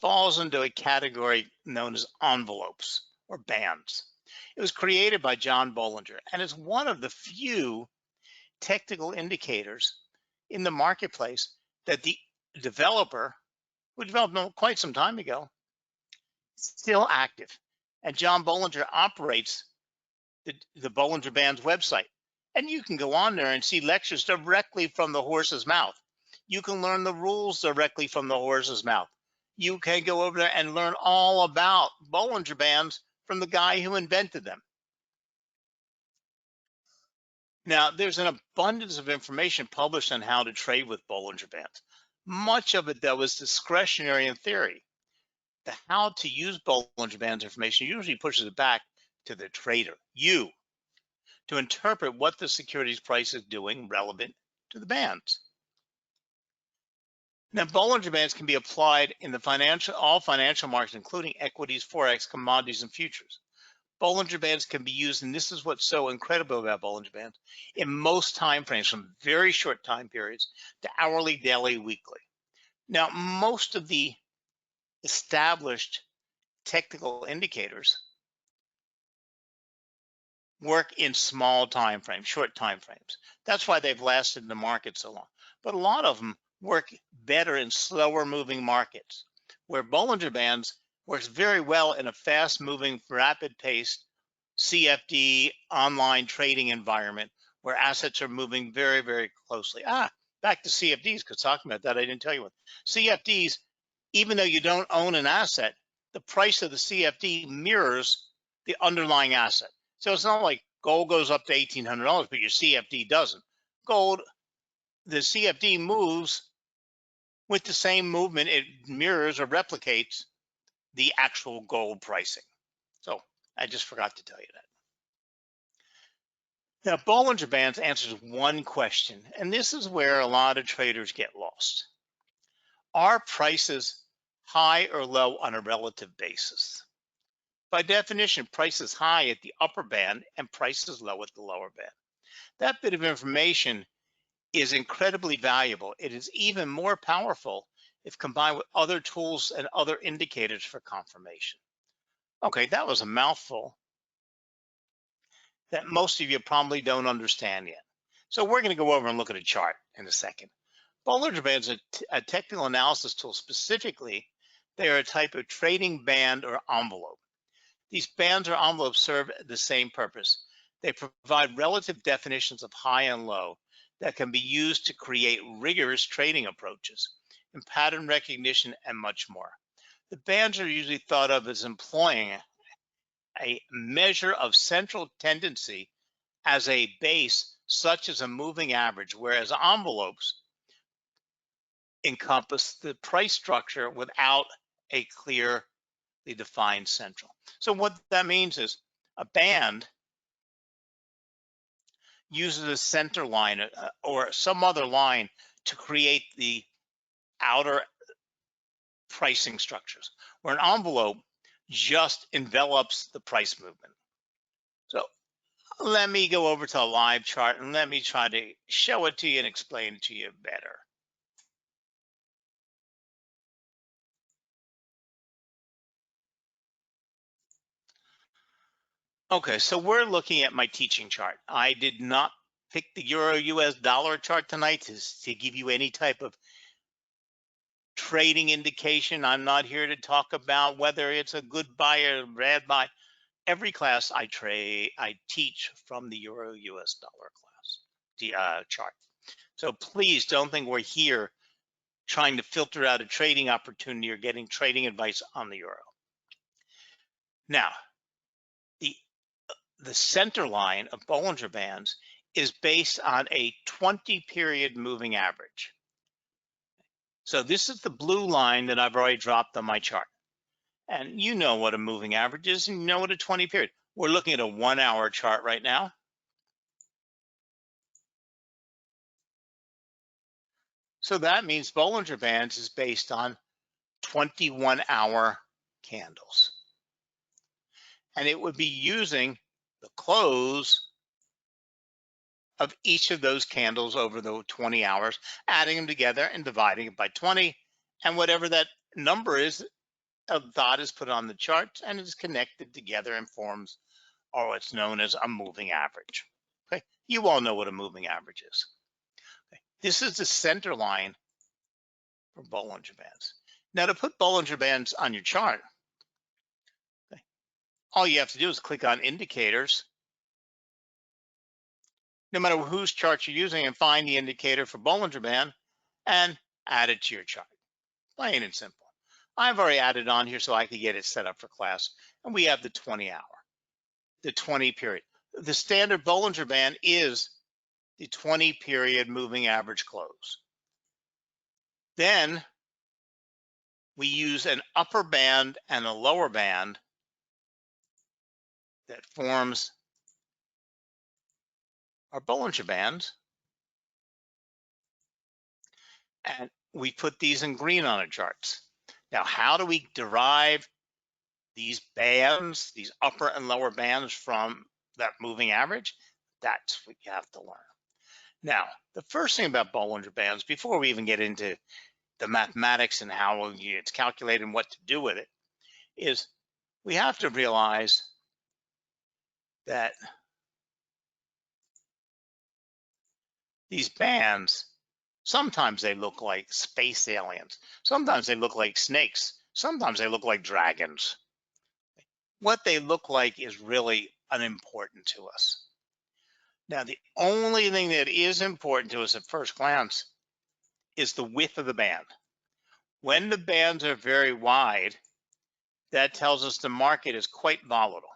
falls into a category known as envelopes or bands. It was created by John Bollinger and is one of the few technical indicators in the marketplace that the developer, who developed them quite some time ago, is still active. And John Bollinger operates the Bollinger Bands website. And you can go on there and see lectures directly from the horse's mouth. You can learn the rules directly from the horse's mouth. You can go over there and learn all about Bollinger Bands from the guy who invented them. Now, there's an abundance of information published on how to trade with Bollinger Bands. Much of it, though, is discretionary in theory. The how to use Bollinger Bands information usually pushes it back to the trader, you, to interpret what the securities price is doing relevant to the bands. Now, Bollinger Bands can be applied in the all financial markets, including equities, forex, commodities, and futures. Bollinger Bands can be used, and this is what's so incredible about Bollinger Bands, in most time frames, from very short time periods to hourly, daily, weekly. Now, most of the established technical indicators work in small time frames, short time frames. That's why they've lasted in the market so long. But a lot of them work better in slower moving markets, where Bollinger Bands works very well in a fast moving, rapid paced CFD online trading environment where assets are moving very, very closely. Back to CFDs, because talking about that, I didn't tell you what. CFDs, even though you don't own an asset, the price of the CFD mirrors the underlying asset. So it's not like gold goes up to $1,800, but your CFD doesn't. Gold, the CFD moves with the same movement. It mirrors or replicates the actual gold pricing. So I just forgot to tell you that. Now, Bollinger Bands answers one question, and this is where a lot of traders get lost. Are prices high or low on a relative basis? By definition, price is high at the upper band and price is low at the lower band. That bit of information is incredibly valuable. It is even more powerful if combined with other tools and other indicators for confirmation. Okay, that was a mouthful that most of you probably don't understand yet. So we're going to go over and look at a chart in a second. Bollinger Bands are a technical analysis tool. Specifically, they are a type of trading band or envelope. These bands or envelopes serve the same purpose. They provide relative definitions of high and low that can be used to create rigorous trading approaches and pattern recognition and much more. The bands are usually thought of as employing a measure of central tendency as a base, such as a moving average, whereas envelopes encompass the price structure without a clearly defined central. So what that means is a band uses a center line or some other line to create the outer pricing structures, where an envelope just envelops the price movement. So let me go over to a live chart and let me try to show it to you and explain it to you better. Okay, so we're looking at my teaching chart. I did not pick the Euro US dollar chart tonight to give you any type of trading indication. I'm not here to talk about whether it's a good buy or a bad buy. Every class I teach from the Euro US dollar class chart. So please don't think we're here trying to filter out a trading opportunity or getting trading advice on the euro. Now, the center line of Bollinger Bands is based on a 20-period moving average. So this is the blue line that I've already dropped on my chart. And you know what a moving average is, and you know what a 20-period. We're looking at a 1-hour chart right now. So that means Bollinger Bands is based on 21-hour candles. And it would be using the close of each of those candles over the 20 hours, adding them together and dividing it by 20. And whatever that number is, a dot is put on the chart and is connected together and forms or what's known as a moving average. Okay, you all know what a moving average is. Okay. This is the center line for Bollinger Bands. Now to put Bollinger Bands on your chart, okay, all you have to do is click on indicators, no matter whose chart you're using, and find the indicator for Bollinger Band and add it to your chart. Plain and simple. I've already added on here so I could get it set up for class. And we have the 20 hour, the 20 period. The standard Bollinger Band is the 20 period moving average close. Then we use an upper band and a lower band that forms our Bollinger Bands. And we put these in green on our charts. Now, how do we derive these bands, these upper and lower bands from that moving average? That's what you have to learn. Now, the first thing about Bollinger Bands, before we even get into the mathematics and how it's calculated and what to do with it, is we have to realize that these bands, sometimes they look like space aliens. Sometimes they look like snakes. Sometimes they look like dragons. What they look like is really unimportant to us. Now, the only thing that is important to us at first glance is the width of the band. When the bands are very wide, that tells us the market is quite volatile.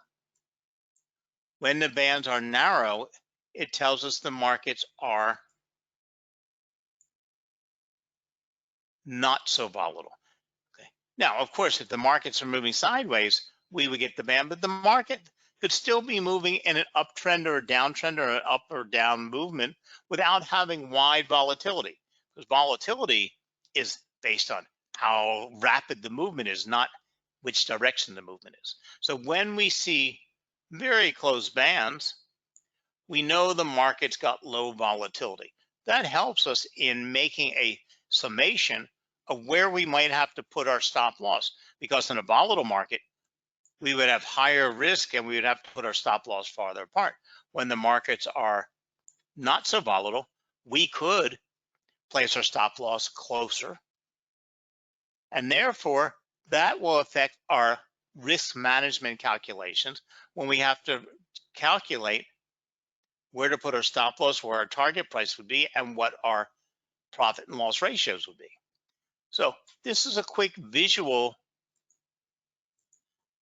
When the bands are narrow, it tells us the markets are not so volatile. Okay. Now, of course, if the markets are moving sideways, we would get the band, but the market could still be moving in an uptrend or a downtrend or an up or down movement without having wide volatility. Because volatility is based on how rapid the movement is, not which direction the movement is. So when we see very close bands, we know the market's got low volatility. That helps us in making a summation of where we might have to put our stop loss, because in a volatile market, we would have higher risk and we would have to put our stop loss farther apart. When the markets are not so volatile, we could place our stop loss closer, and therefore that will affect our risk management calculations when we have to calculate where to put our stop loss, where our target price would be, and what our profit and loss ratios would be. So this is a quick visual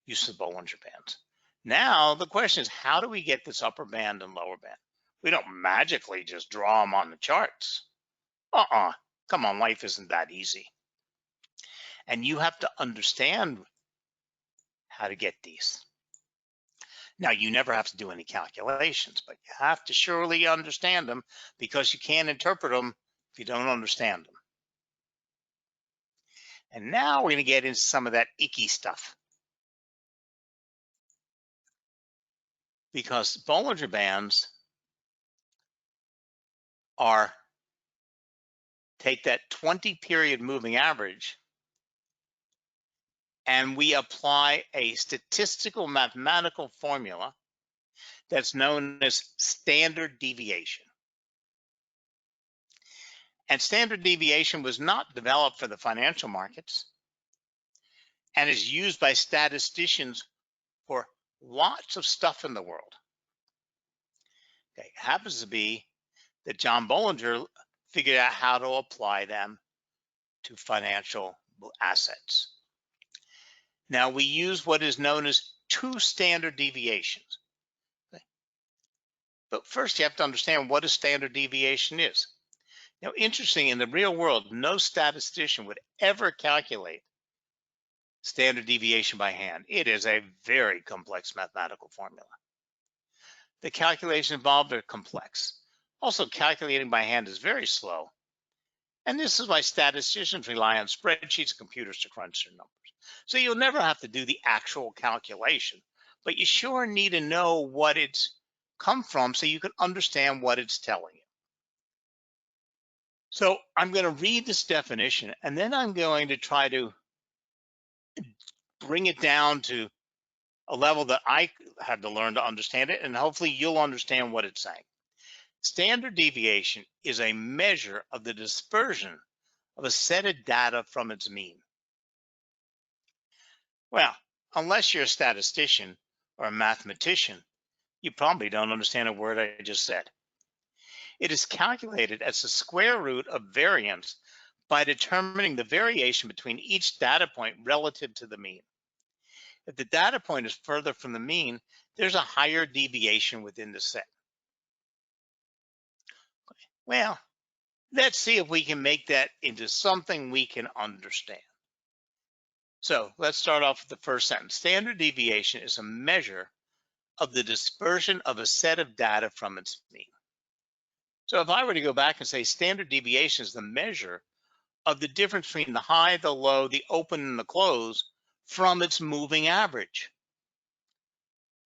use of Bollinger Bands. Now the question is, how do we get this upper band and lower band? We don't magically just draw them on the charts. Come on, life isn't that easy. And you have to understand how to get these. Now, you never have to do any calculations, but you have to surely understand them, because you can't interpret them if you don't understand them. And now we're going to get into some of that icky stuff, because Bollinger Bands are, take that 20 period moving average and we apply a statistical mathematical formula that's known as standard deviation. And standard deviation was not developed for the financial markets and is used by statisticians for lots of stuff in the world. Okay, it happens to be that John Bollinger figured out how to apply them to financial assets. Now we use what is known as two standard deviations. Okay. But first you have to understand what a standard deviation is. Now, interesting, in the real world, no statistician would ever calculate standard deviation by hand. It is a very complex mathematical formula. The calculations involved are complex. Also, calculating by hand is very slow. And this is why statisticians rely on spreadsheets and computers to crunch their numbers. So you'll never have to do the actual calculation, but you sure need to know what it's come from so you can understand what it's telling you. So I'm going to read this definition, and then I'm going to try to bring it down to a level that I had to learn to understand it, and hopefully you'll understand what it's saying. Standard deviation is a measure of the dispersion of a set of data from its mean. Well, unless you're a statistician or a mathematician, you probably don't understand a word I just said. It is calculated as the square root of variance by determining the variation between each data point relative to the mean. If the data point is further from the mean, there's a higher deviation within the set. Well, let's see if we can make that into something we can understand. So let's start off with the first sentence. Standard deviation is a measure of the dispersion of a set of data from its mean. So if I were to go back and say standard deviation is the measure of the difference between the high, the low, the open, and the close from its moving average.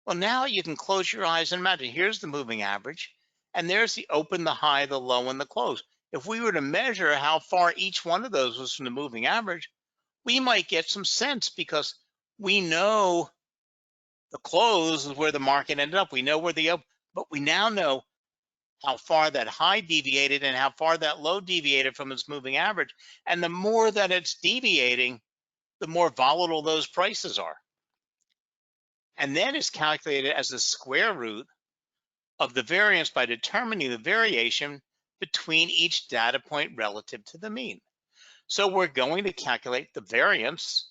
Well, now you can close your eyes and imagine here's the moving average, and there's the open, the high, the low, and the close. If we were to measure how far each one of those was from the moving average, we might get some sense because we know the close is where the market ended up. We know where the open, but we now know how far that high deviated and how far that low deviated from its moving average. And the more that it's deviating, the more volatile those prices are. And then it's calculated as the square root of the variance by determining the variation between each data point relative to the mean. So we're going to calculate the variance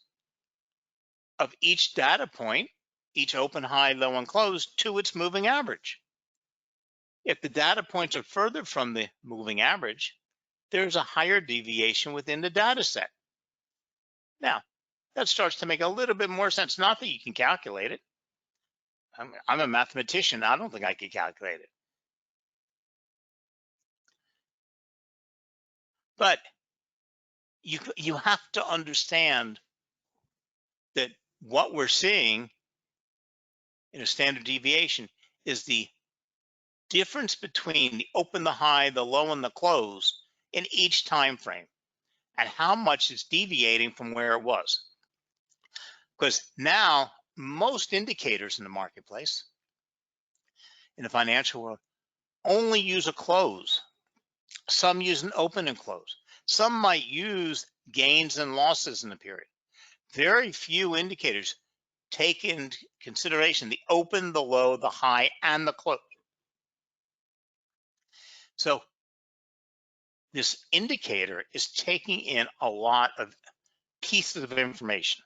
of each data point, each open, high, low, and close, to its moving average. If the data points are further from the moving average, there's a higher deviation within the data set. Now, that starts to make a little bit more sense. Not that you can calculate it. I'm a mathematician. I don't think I could calculate it. But you have to understand that what we're seeing in a standard deviation is the difference between the open, the high, the low, and the close in each time frame, and how much is deviating from where it was. Because now most indicators in the marketplace, in the financial world, only use a close. Some use an open and close. Some might use gains and losses in the period. Very few indicators take into consideration the open, the low, the high, and the close. So this indicator is taking in a lot of pieces of information.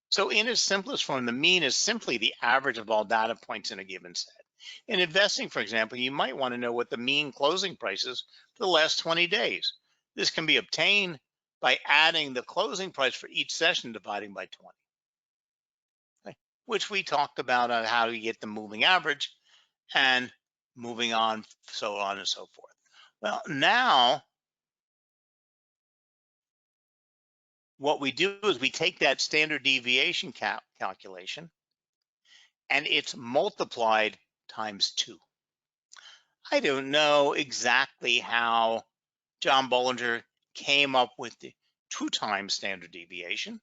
So in its simplest form, the mean is simply the average of all data points in a given set. In investing, for example, you might want to know what the mean closing price is for the last 20 days. This can be obtained by adding the closing price for each session dividing by 20, okay, which we talked about on how you get the moving average and moving on, so on and so forth. Well, now what we do is we take that standard deviation calculation and it's multiplied times 2. I don't know exactly how John Bollinger came up with the 2 times standard deviation,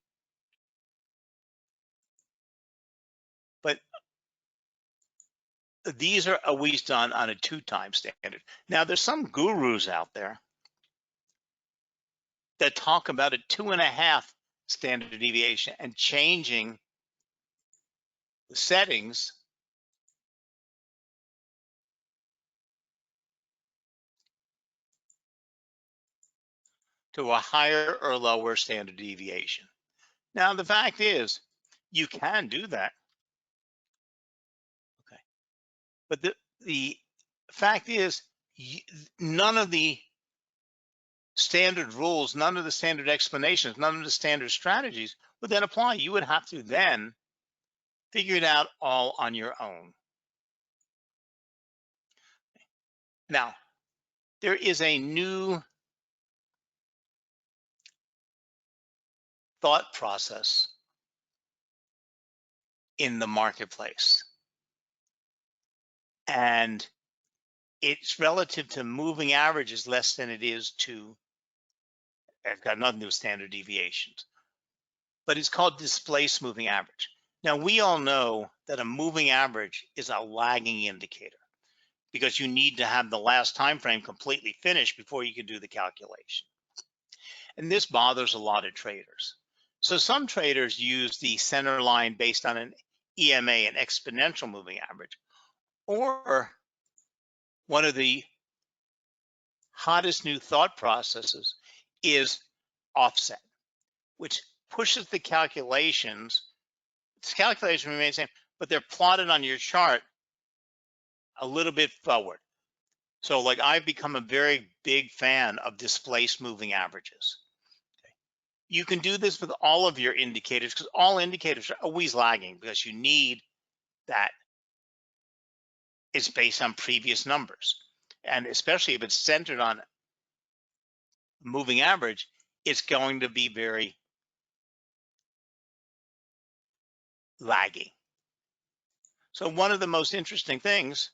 but these are always done on a 2 times standard. Now there's some gurus out there that talk about a 2.5 standard deviation and changing the settings to a higher or lower standard deviation. Now the fact is, you can do that. Okay, but the fact is, none of the standard rules, none of the standard explanations, none of the standard strategies would then apply. You would have to then figure it out all on your own. Now, there is a new thought process in the marketplace, and it's relative to moving averages less than it is to, it's got nothing to do with standard deviations. but it's called displaced moving average. Now, we all know that a moving average is a lagging indicator because you need to have the last time frame completely finished before you can do the calculation. And this bothers a lot of traders. So some traders use the center line based on an EMA, an exponential moving average, or one of the hottest new thought processes is offset, which pushes the calculations. Its calculation remains the same, but they're plotted on your chart a little bit forward. So like I've become a very big fan of displaced moving averages. You can do this with all of your indicators because all indicators are always lagging because you need that it's based on previous numbers. And especially if it's centered on moving average, it's going to be very lagging. So one of the most interesting things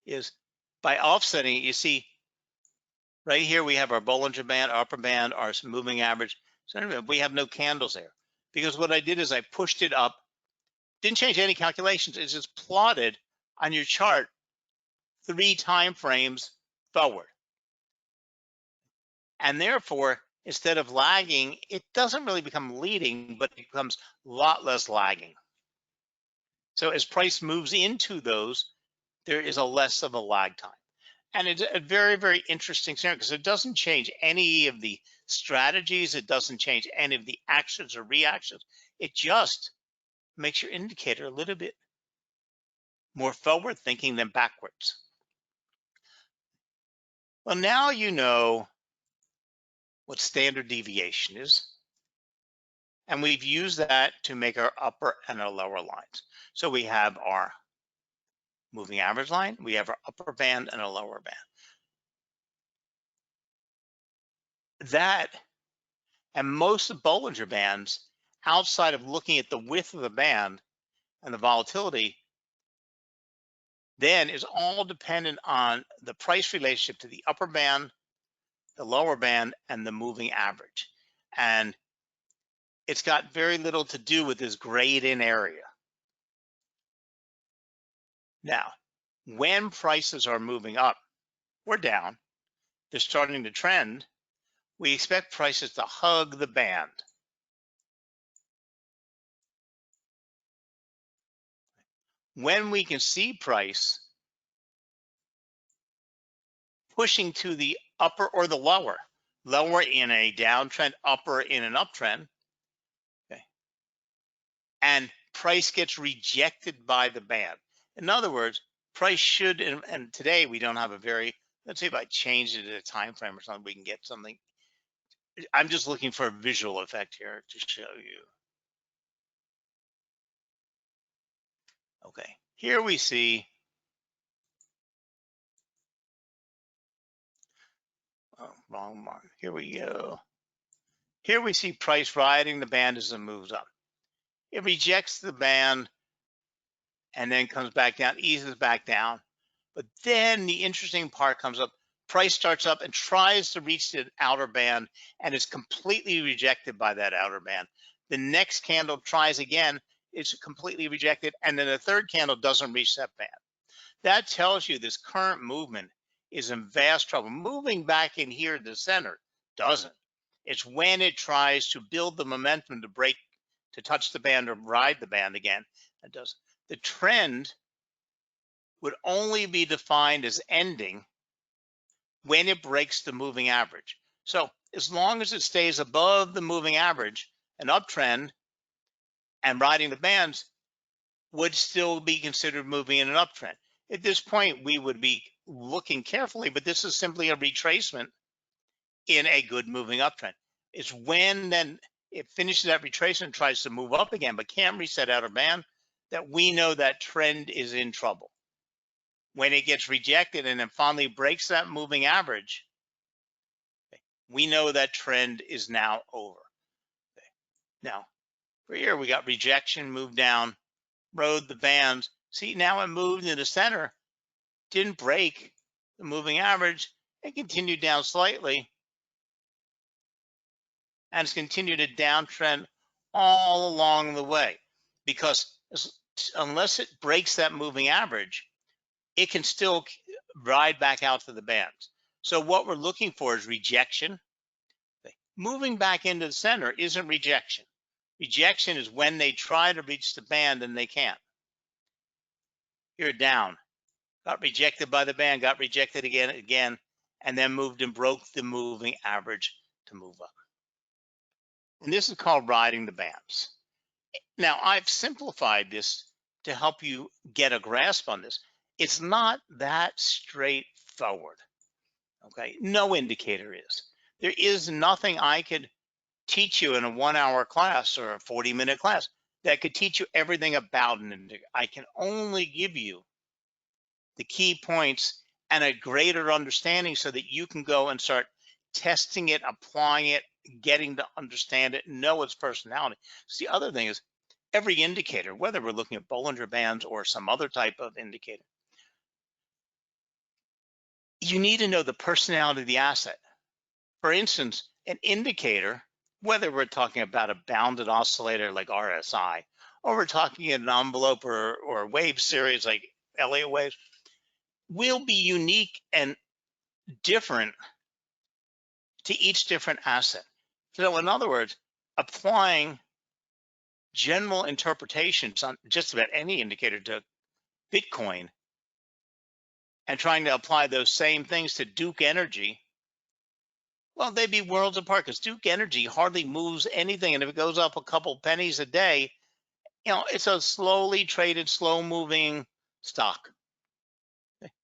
is by offsetting, you see right here, we have our Bollinger Band, upper band, our moving average. So we have no candles there because what I did is I pushed it up, didn't change any calculations. It's just plotted on your chart 3 time frames forward. And therefore, instead of lagging, it doesn't really become leading, but it becomes a lot less lagging. So as price moves into those, there is a less of a lag time. And it's a very, very interesting scenario because it doesn't change any of the strategies. It doesn't change any of the actions or reactions. It just makes your indicator a little bit more forward thinking than backwards. Well, now you know what standard deviation is. And we've used that to make our upper and our lower lines. So we have our moving average line, we have our upper band and a lower band. That and most of Bollinger Bands, outside of looking at the width of the band and the volatility, then is all dependent on the price relationship to the upper band, the lower band, and the moving average. And it's got very little to do with this grayed in area. Now, when prices are moving up or down, they're starting to trend, we expect prices to hug the band. When we can see price pushing to the upper or the lower, lower in a downtrend, upper in an uptrend, okay, and price gets rejected by the band. In other words, price should, and today we don't have a very, let's say if I change it to a time frame or something, we can get something. I'm just looking for a visual effect here to show you. Okay, here we see, oh, wrong mark, here we go. Here we see price riding the band as it moves up. It rejects the band and then comes back down, eases back down. But then the interesting part comes up. Price starts up and tries to reach the outer band and is completely rejected by that outer band. The next candle tries again, it's completely rejected, and then the third candle doesn't reach that band. That tells you this current movement is in vast trouble. Moving back in here to the center doesn't. It's when it tries to build the momentum to break, to touch the band or ride the band again, it doesn't. The trend would only be defined as ending when it breaks the moving average. So as long as it stays above the moving average, an uptrend and riding the bands would still be considered moving in an uptrend. At this point, we would be looking carefully, but this is simply a retracement in a good moving uptrend. It's when then it finishes that retracement, tries to move up again, but can't reach that outer band, that we know that trend is in trouble. When it gets rejected and then finally breaks that moving average, we know that trend is now over. Now, for here, we got rejection, move down, rode the bands. See, now it moved in the center, didn't break the moving average, and continued down slightly. and it's continued to downtrend all along the way, because unless it breaks that moving average, it can still ride back out to the bands. So what we're looking for is rejection. Moving back into the center isn't rejection. Rejection is when they try to reach the band and they can't. Here, down, got rejected by the band, got rejected again, and then moved and broke the moving average to move up. And this is called riding the bands. Now, I've simplified this to help you get a grasp on this. It's not that straightforward. Okay, no indicator is. There is nothing I could teach you in a 1-hour class or a 40-minute class that could teach you everything about an indicator. I can only give you the key points and a greater understanding so that you can go and start testing it, applying it, getting to understand it, know its personality. So the other thing is, every indicator, whether we're looking at Bollinger Bands or some other type of indicator, you need to know the personality of the asset. For instance, an indicator, whether we're talking about a bounded oscillator like RSI, or we're talking an envelope or wave series like Elliott waves, will be unique and different to each different asset. So in other words, applying general interpretations on just about any indicator to Bitcoin and trying to apply those same things to Duke Energy, well, they'd be worlds apart, because Duke Energy hardly moves anything. And if it goes up a couple pennies a day, it's a slowly traded, slow moving stock.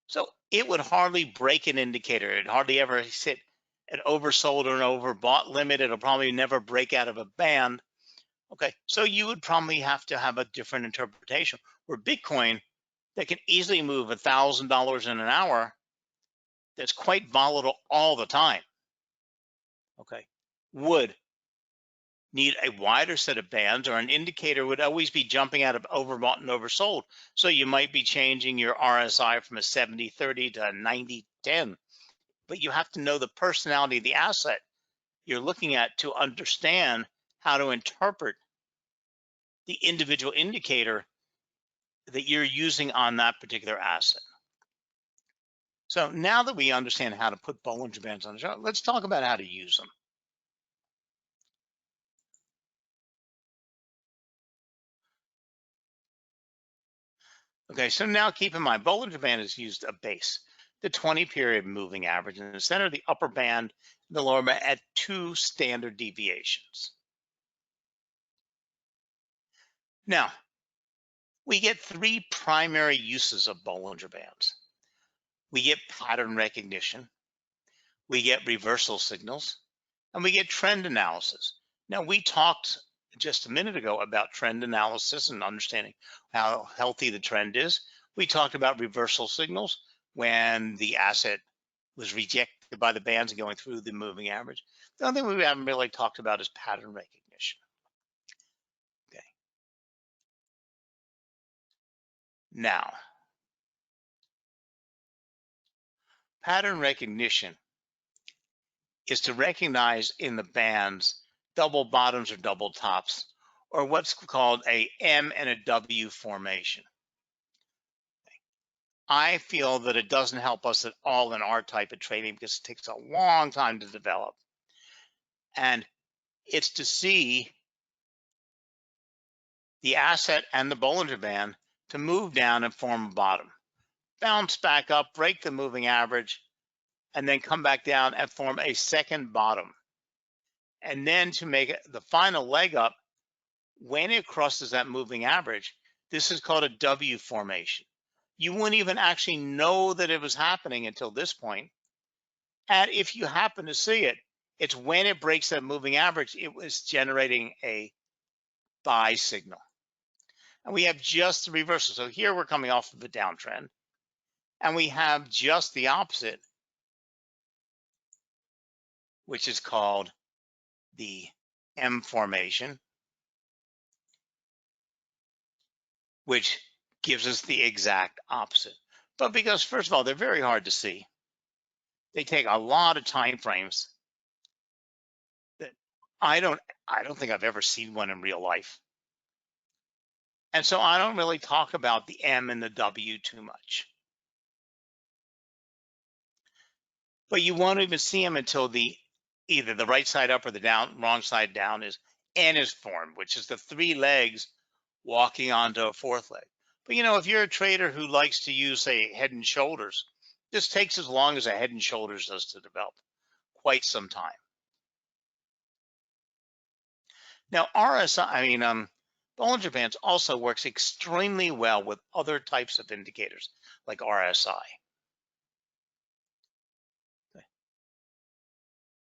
So it would hardly break an indicator. It'd hardly ever hit an oversold or an overbought limit. It'll probably never break out of a band. Okay, so you would probably have to have a different interpretation. Where Bitcoin, that can easily move $1,000 in an hour, that's quite volatile all the time, okay, would need a wider set of bands, or an indicator would always be jumping out of overbought and oversold. So you might be changing your RSI from a 70-30 to a 90-10, but you have to know the personality of the asset you're looking at to understand how to interpret the individual indicator that you're using on that particular asset. So now that we understand how to put Bollinger Bands on the chart, let's talk about how to use them. Okay, so now keep in mind, Bollinger Band is used a base, the 20-period moving average in the center, the upper band, the lower band, at 2 standard deviations. Now, we get 3 primary uses of Bollinger Bands. We get pattern recognition, we get reversal signals, and we get trend analysis. Now, we talked just a minute ago about trend analysis and understanding how healthy the trend is. We talked about reversal signals when the asset was rejected by the bands and going through the moving average. The only thing we haven't really talked about is pattern recognition. Okay. Now, pattern recognition is to recognize in the bands double bottoms or double tops, or what's called a M and a W formation. I feel that it doesn't help us at all in our type of trading, because it takes a long time to develop. And it's to see the asset and the Bollinger Band to move down and form a bottom, bounce back up, break the moving average, and then come back down and form a second bottom. And then to make it the final leg up, when it crosses that moving average, this is called a W formation. You wouldn't even actually know that it was happening until this point. And if you happen to see it, it's when it breaks that moving average, it was generating a buy signal. And we have just the reversal. So here we're coming off of a downtrend, and we have just the opposite, which is called the M formation, which gives us the exact opposite. But because, first of all, they're very hard to see, they take a lot of time frames that I don't think I've ever seen one in real life. And so I don't really talk about the M and the W too much. But you won't even see them until either the right side up or the wrong side down N is formed, which is the three legs walking onto a fourth leg. But if you're a trader who likes to use, say, head and shoulders, this takes as long as a head and shoulders does to develop, quite some time. Now, Bollinger Bands also works extremely well with other types of indicators like RSI.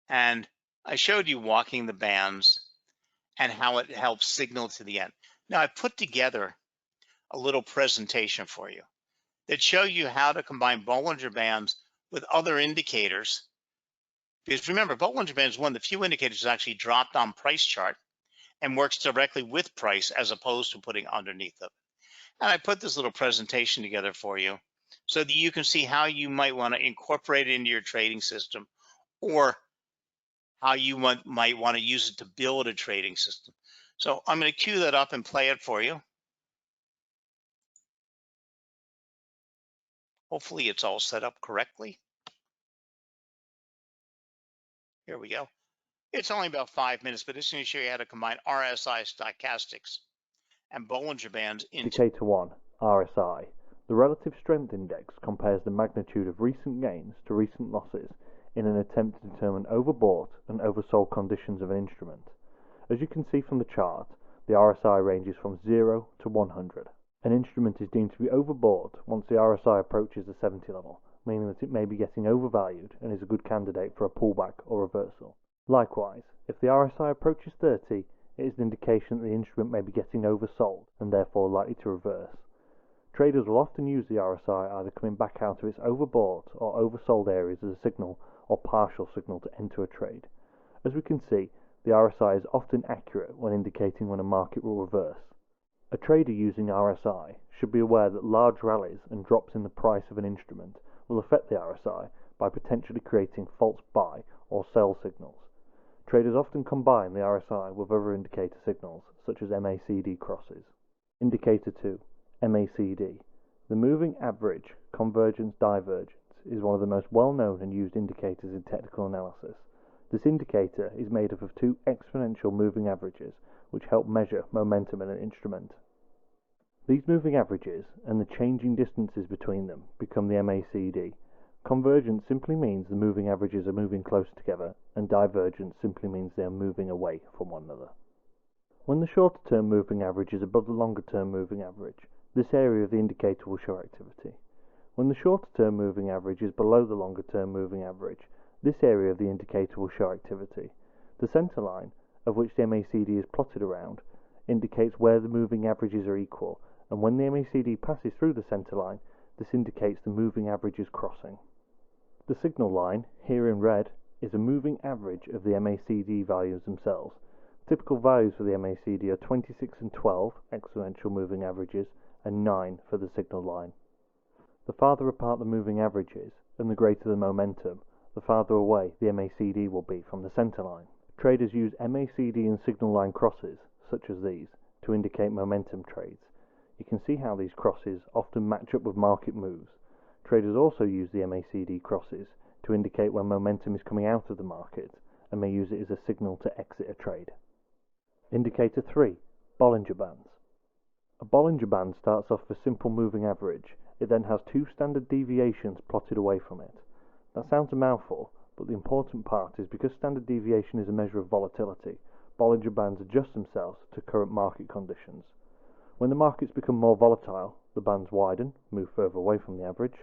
And I showed you walking the bands and how it helps signal to the end. Now, I put together a little presentation for you that show you how to combine Bollinger Bands with other indicators. Because remember, Bollinger Bands is one of the few indicators that actually dropped on price chart and works directly with price as opposed to putting underneath of it. And I put this little presentation together for you so that you can see how you might want to incorporate it into your trading system, or how you might want to use it to build a trading system. So I'm going to cue that up and play it for you. Hopefully it's all set up correctly. Here we go. It's only about 5 minutes, but it's going to show you how to combine RSI stochastics and Bollinger Bands into Indicator 1, RSI. The relative strength index compares the magnitude of recent gains to recent losses in an attempt to determine overbought and oversold conditions of an instrument. As you can see from the chart, the RSI ranges from 0 to 100. An instrument is deemed to be overbought once the RSI approaches the 70 level, meaning that it may be getting overvalued and is a good candidate for a pullback or reversal. Likewise, if the RSI approaches 30, it is an indication that the instrument may be getting oversold and therefore likely to reverse. Traders will often use the RSI either coming back out of its overbought or oversold areas as a signal or partial signal to enter a trade. As we can see, the RSI is often accurate when indicating when a market will reverse. A trader using RSI should be aware that large rallies and drops in the price of an instrument will affect the RSI by potentially creating false buy or sell signals. Traders often combine the RSI with other indicator signals, such as MACD crosses. Indicator 2, MACD. The moving average convergence divergence is one of the most well-known and used indicators in technical analysis. This indicator is made up of two exponential moving averages, which help measure momentum in an instrument. These moving averages and the changing distances between them become the MACD. Convergence simply means the moving averages are moving closer together, and divergence simply means they are moving away from one another. When the shorter-term moving average is above the longer-term moving average, this area of the indicator will show activity. When the shorter-term moving average is below the longer-term moving average, this area of the indicator will show activity. The center line, of which the MACD is plotted around, indicates where the moving averages are equal, and when the MACD passes through the center line, this indicates the moving average is crossing. The signal line, here in red, is a moving average of the MACD values themselves. Typical values for the MACD are 26 and 12 exponential moving averages and 9 for the signal line. The farther apart the moving average is, and the greater the momentum, the farther away the MACD will be from the center line. Traders use MACD and signal line crosses, such as these, to indicate momentum trades. You can see how these crosses often match up with market moves. Traders also use the MACD crosses to indicate when momentum is coming out of the market, and may use it as a signal to exit a trade. Indicator 3, Bollinger Bands. A Bollinger Band starts off with a simple moving average. It then has two standard deviations plotted away from it. That sounds a mouthful, but the important part is because standard deviation is a measure of volatility, Bollinger Bands adjust themselves to current market conditions. When the markets become more volatile, the bands widen, move further away from the average,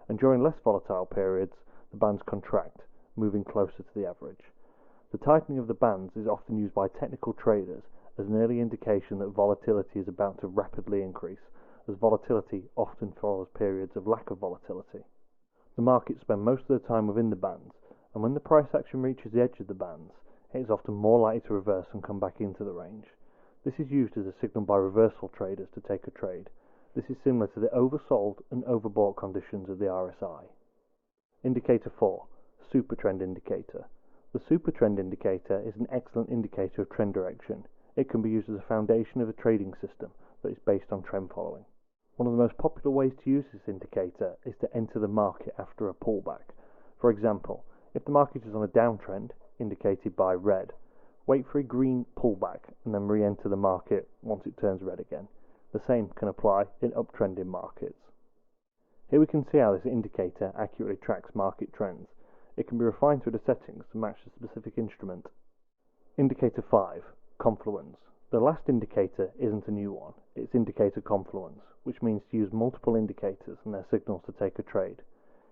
and during less volatile periods, the bands contract, moving closer to the average. The tightening of the bands is often used by technical traders as an early indication that volatility is about to rapidly increase, as volatility often follows periods of lack of volatility. The markets spend most of the time within the bands, and when the price action reaches the edge of the bands, it is often more likely to reverse and come back into the range. This is used as a signal by reversal traders to take a trade. This is similar to the oversold and overbought conditions of the RSI. Indicator 4, Supertrend Indicator. The super trend indicator is an excellent indicator of trend direction. It can be used as a foundation of a trading system that is based on trend following. One of the most popular ways to use this indicator is to enter the market after a pullback. For example, if the market is on a downtrend, indicated by red, wait for a green pullback and then re-enter the market once it turns red again. The same can apply in uptrending markets. Here we can see how this indicator accurately tracks market trends. It can be refined through the settings to match the specific instrument. Indicator 5, Confluence. The last indicator isn't a new one, it's indicator confluence, which means to use multiple indicators and their signals to take a trade.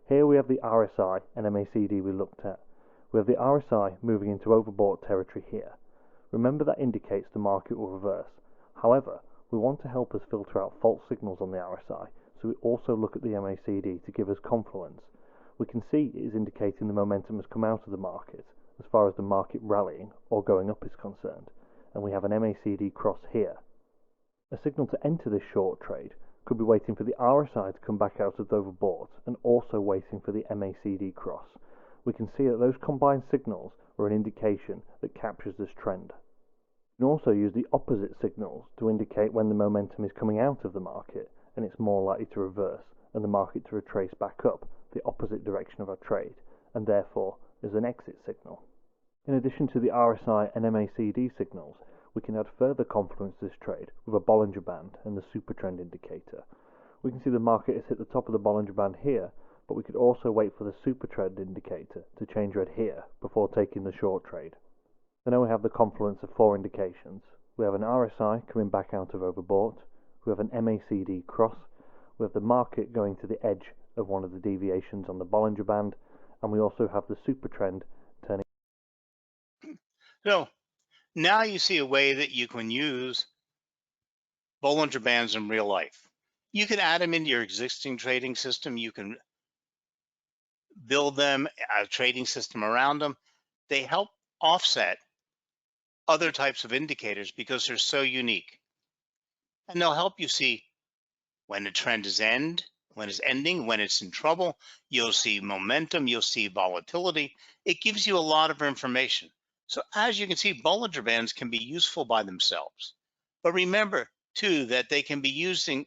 Here we have the RSI and MACD we looked at. We have the RSI moving into overbought territory here. Remember that indicates the market will reverse. However, we want to help us filter out false signals on the RSI, so we also look at the MACD to give us confluence. We can see it is indicating the momentum has come out of the market, as far as the market rallying or going up is concerned, and we have an MACD cross here. A signal to enter this short trade could be waiting for the RSI to come back out of the overbought and also waiting for the MACD cross. We can see that those combined signals are an indication that captures this trend. You can also use the opposite signals to indicate when the momentum is coming out of the market and it's more likely to reverse and the market to retrace back up the opposite direction of our trade, and therefore is an exit signal. In addition to the RSI and MACD signals, we can add further confluence to this trade with a Bollinger Band and the super trend indicator. We can see the market has hit the top of the Bollinger Band here, but we could also wait for the super trend indicator to change red here before taking the short trade. So now we have the confluence of 4 indications. We have an RSI coming back out of overbought, we have an MACD cross, we have the market going to the edge of one of the deviations on the Bollinger Band, and we also have the super trend turning. So now you see a way that you can use Bollinger Bands in real life. You can add them into your existing trading system. You can build them, a trading system around them. They help offset other types of indicators because they're so unique. And they'll help you see when the trend is when it's ending, when it's in trouble. You'll see momentum, you'll see volatility. It gives you a lot of information. So as you can see, Bollinger Bands can be useful by themselves. But remember, too, that they can be used in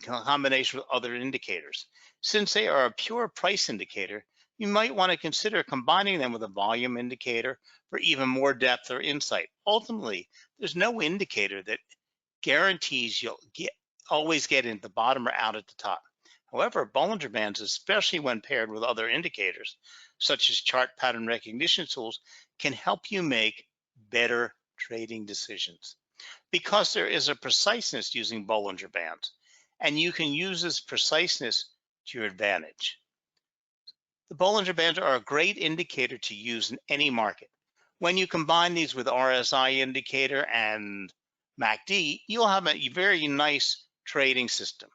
combination with other indicators. Since they are a pure price indicator, you might want to consider combining them with a volume indicator for even more depth or insight. Ultimately, there's no indicator that guarantees you'll always get in the bottom or out at the top. However, Bollinger Bands, especially when paired with other indicators, such as chart pattern recognition tools, can help you make better trading decisions. Because there is a preciseness using Bollinger Bands, and you can use this preciseness to your advantage. The Bollinger Bands are a great indicator to use in any market. When you combine these with RSI indicator and MACD, you'll have a very nice trading system.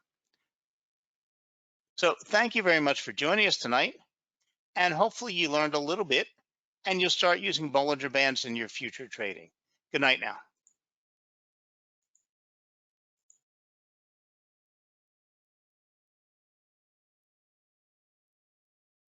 So thank you very much for joining us tonight, and hopefully you learned a little bit and you'll start using Bollinger Bands in your future trading. Good night now.